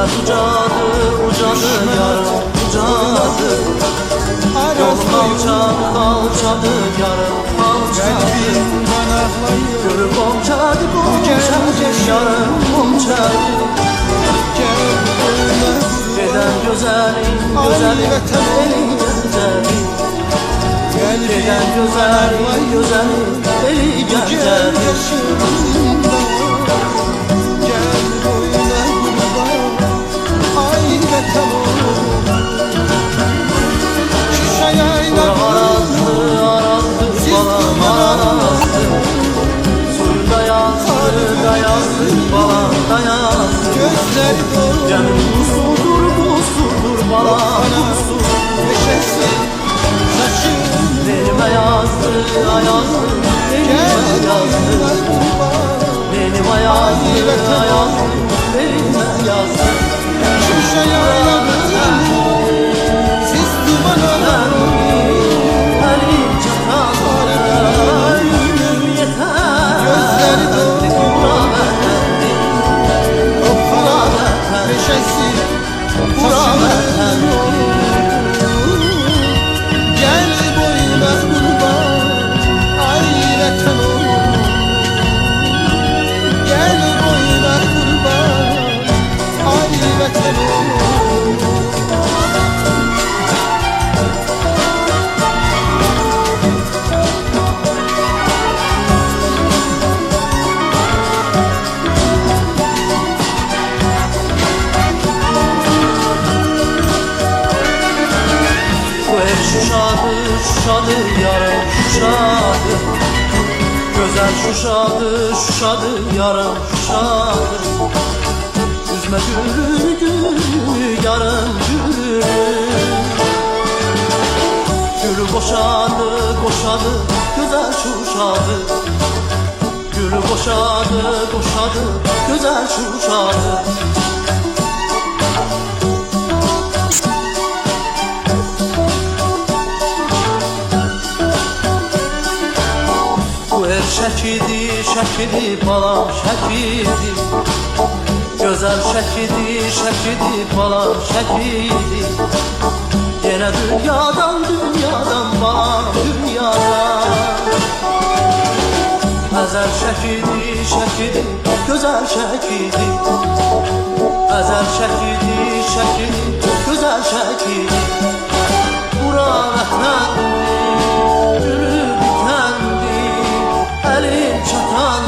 Kısmet ucadı, ucadı yarım, ucadı. Yolum alçadı yarım, alçadı. Görüp omçadı, yarım omçadı. Gelen güzelim, güzelim, eli güzelim. Gelen güzelim, güzelim, eli güzelim. Canım kusurdur, kusurdur bana kusur. Benime yazdı, yazdı, benime yazdı. Benime yazdı, yazdı, benime yazdı. Elim çatan, ölüm yeter. Gel boyuna kurban, ay vatan oğlum. Gel boyuna kurban, ay vatan oğlum. Şuşadı, şuşadı yarım şuşadı. Güzel şuşadı, şuşadı yarım şuşadı. Üzme gülü gülü yarım gülü. Gülü boşadı, boşadı, güzel şuşadı. Gülü boşadı, boşadı, güzel şuşadı. Şəkidi, şəkidi, balam şəkidi. Gözəl şəkidi, şəkidi, balam şəkidi. Yenə dünyadan, dünyadan, balam dünyadan. Əzəl şəkidi, şəkidi, gözəl şəkidi. Əzəl şəkidi, şəkidi, gözəl şəkidi. Bura vətəndir, gülü bitəndir. Elim çatan